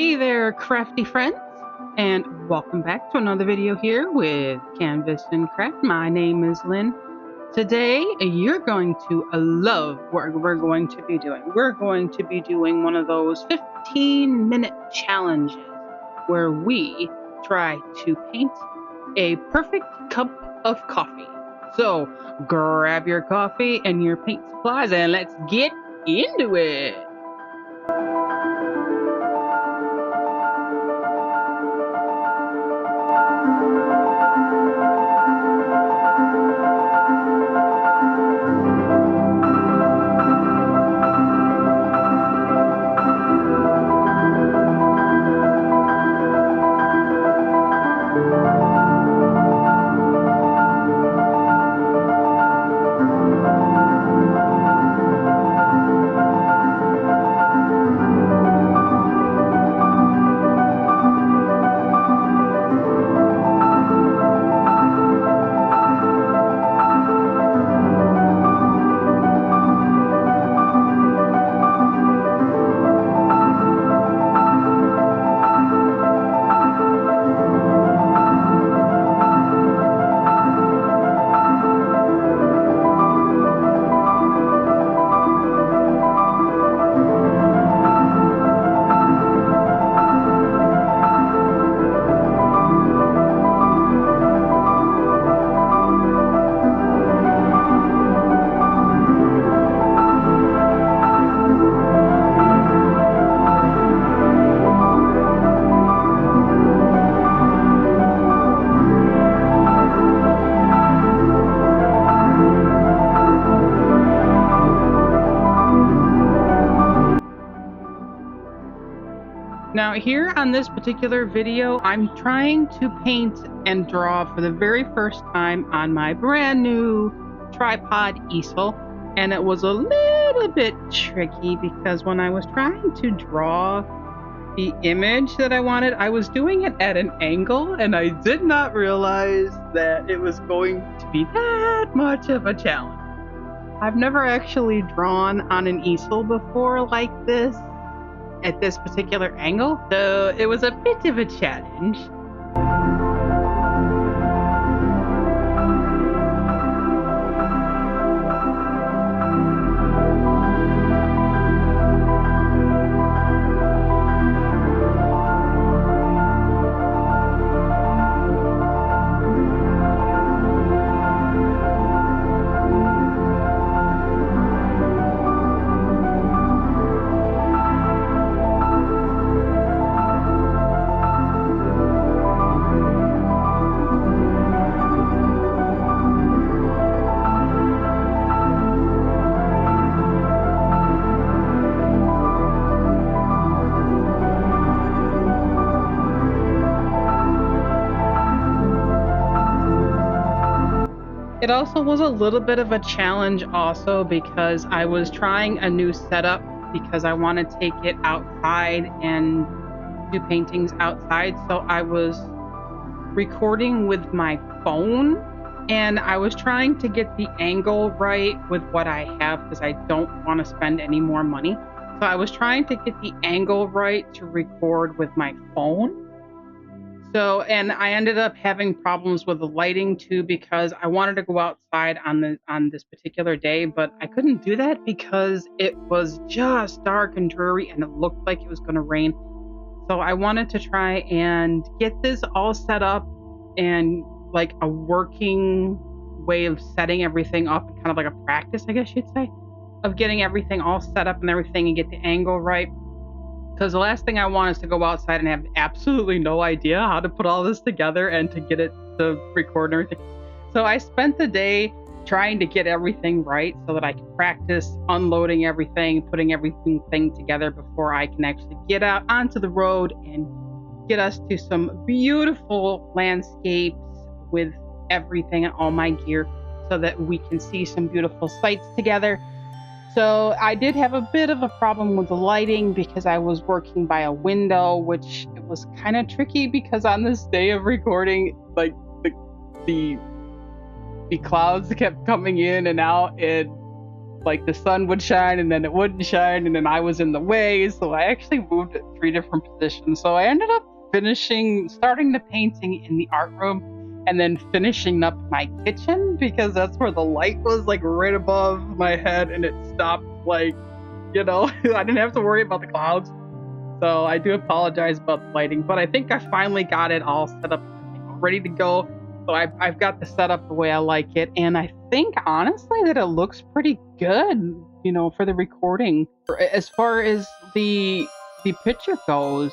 Hey there, crafty friends, and welcome back to another video here with Canvas and Craft. My name is Lynn. Today, you're going to love what we're going to be doing. We're going to be doing one of those 15-minute challenges where we try to paint a perfect cup of coffee. So grab your coffee and your paint supplies and let's get into it. Now here on this particular video, I'm trying to paint and draw for the very first time on my brand new tripod easel. And it was a little bit tricky because when I was trying to draw the image that I wanted, I was doing it at an angle and I did not realize that it was going to be that much of a challenge. I've never actually drawn on an easel before like this, at this particular angle, so it was a bit of a challenge. It also was a little bit of a challenge also because I was trying a new setup because I want to take it outside and do paintings outside. So I was recording with my phone and I was trying to get the angle right with what I have because I don't want to spend any more money. So I was trying to get the angle right to record with my phone. So, and I ended up having problems with the lighting too because I wanted to go outside on this particular day, but I couldn't do that because it was just dark and dreary and it looked like it was going to rain. So I wanted to try and get this all set up and like a working way of setting everything up, kind of like a practice, I guess you'd say, of getting everything all set up and everything and get the angle right. Because the last thing I want is to go outside and have absolutely no idea how to put all this together and to get it to record and everything. So I spent the day trying to get everything right so that I can practice unloading everything, putting everything together before I can actually get out onto the road and get us to some beautiful landscapes with everything and all my gear so that we can see some beautiful sights together. So I did have a bit of a problem with the lighting because I was working by a window, which it was kind of tricky because on this day of recording, like the clouds kept coming in and out, and like the sun would shine and then it wouldn't shine and then I was in the way. So I actually moved at 3 different positions. So I ended up starting the painting in the art room and then finishing up my kitchen because that's where the light was like right above my head and it stopped I didn't have to worry about the clouds. So I do apologize about the lighting, but I think I finally got it all set up, ready to go. So I've got the setup the way I like it, and I think honestly that it looks pretty good, for the recording. As far as the picture goes,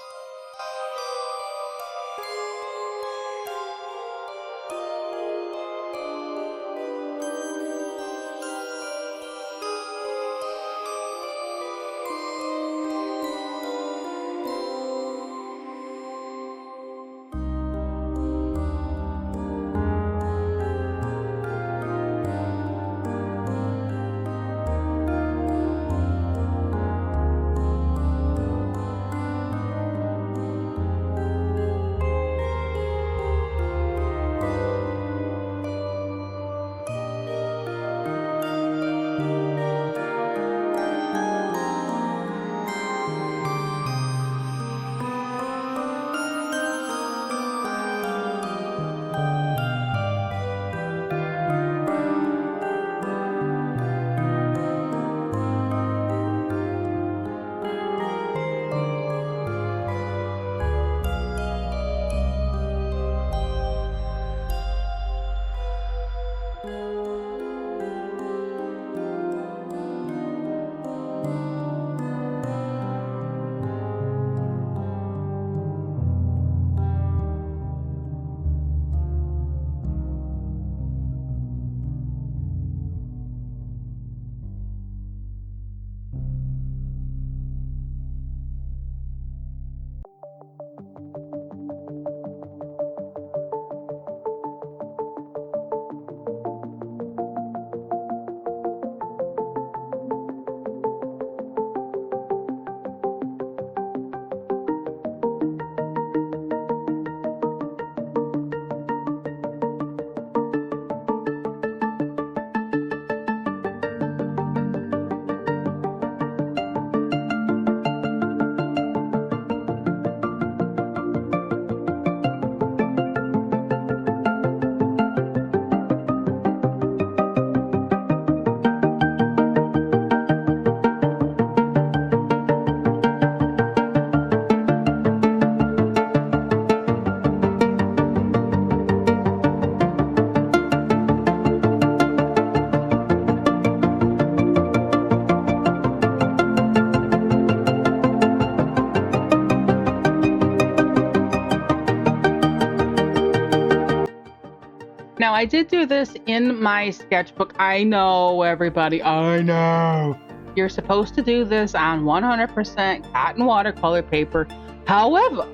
now I did do this in my sketchbook. I know, everybody. I know. You're supposed to do this on 100% cotton watercolor paper. However,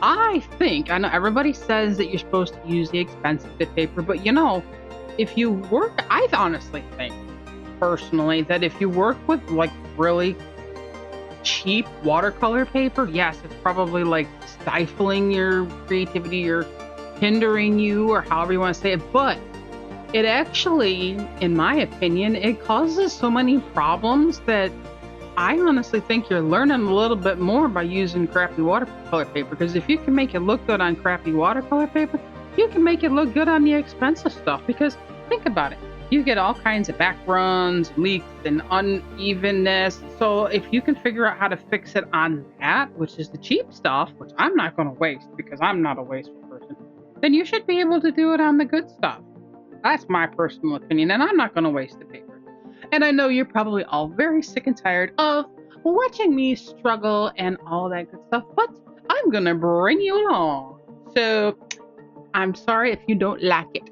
I know everybody says that you're supposed to use the expensive bit paper, but if you work, I honestly think, personally, that if you work with like really cheap watercolor paper, yes, it's probably like stifling your creativity or hindering you or however you want to say it, but it actually, in my opinion, it causes so many problems that I honestly think you're learning a little bit more by using crappy watercolor paper, because if you can make it look good on crappy watercolor paper, you can make it look good on the expensive stuff. Because think about it, you get all kinds of back runs, leaks, and unevenness. So if you can figure out how to fix it on that, which is the cheap stuff, which I'm not going to waste because I'm not a wasteful person, then you should be able to do it on the good stuff. That's my personal opinion, and I'm not going to waste the paper. And I know you're probably all very sick and tired of watching me struggle and all that good stuff, but I'm going to bring you along. So I'm sorry if you don't like it.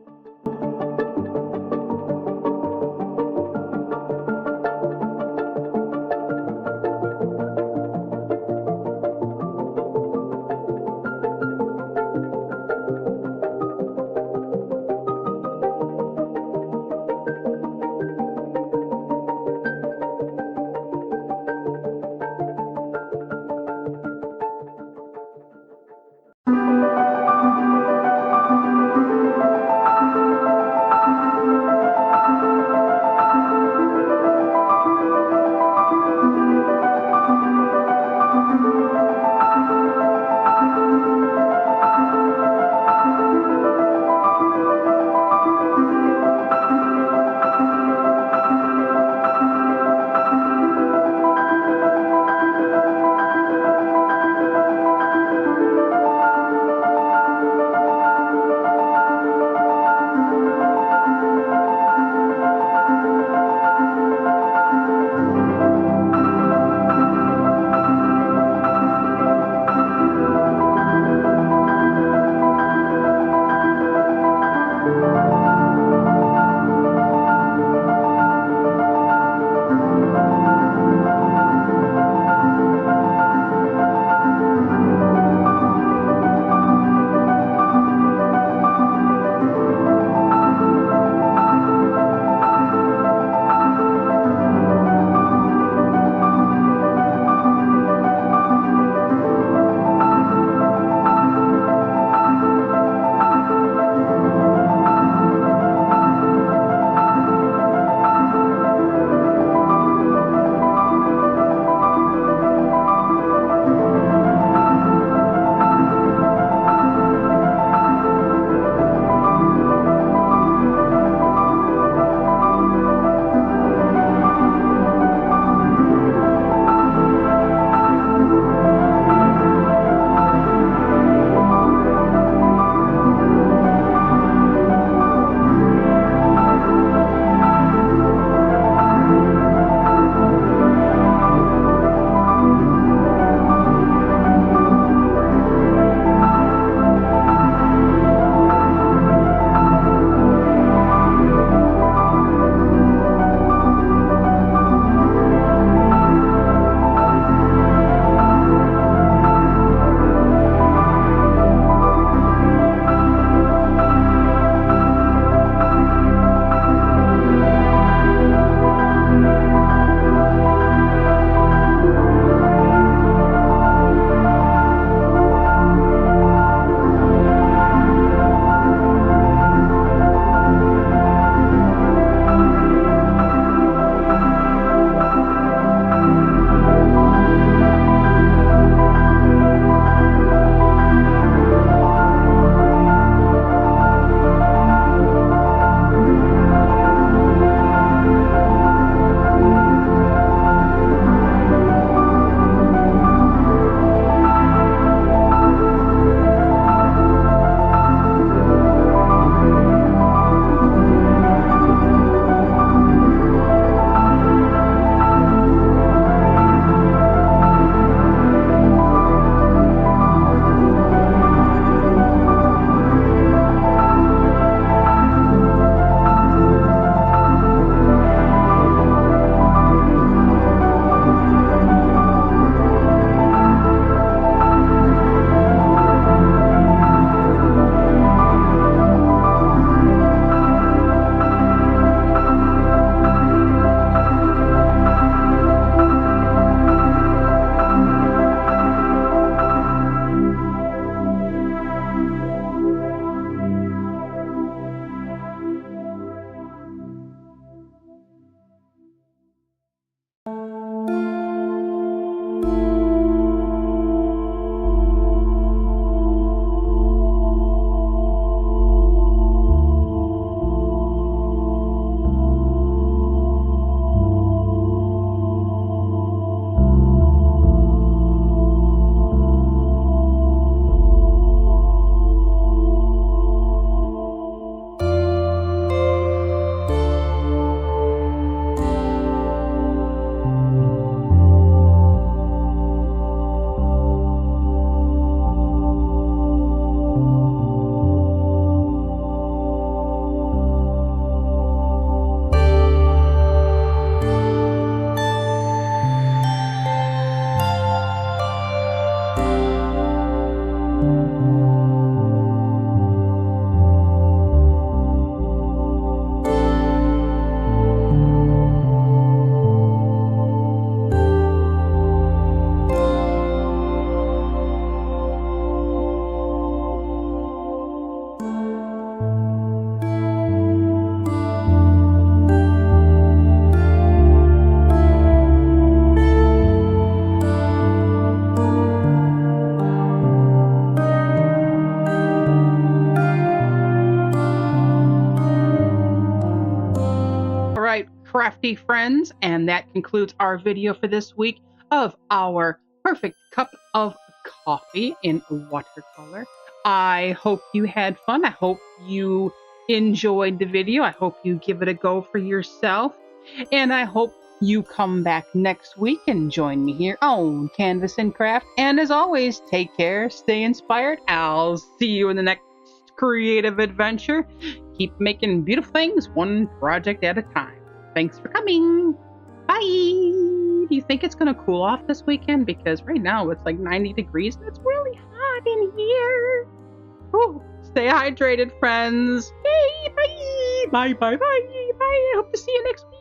crafty friends, and that concludes our video for this week of our perfect cup of coffee in watercolor. I hope you had fun. I hope you enjoyed the video. I hope you give it a go for yourself. And I hope you come back next week and join me here on Canvas and Craft. And as always, take care, stay inspired. I'll see you in the next creative adventure. Keep making beautiful things one project at a time. Thanks for coming. Bye. Do you think it's going to cool off this weekend? Because right now it's like 90 degrees and it's really hot in here. Ooh, stay hydrated, friends. Hey, bye. Bye, bye, bye, bye. I hope to see you next week.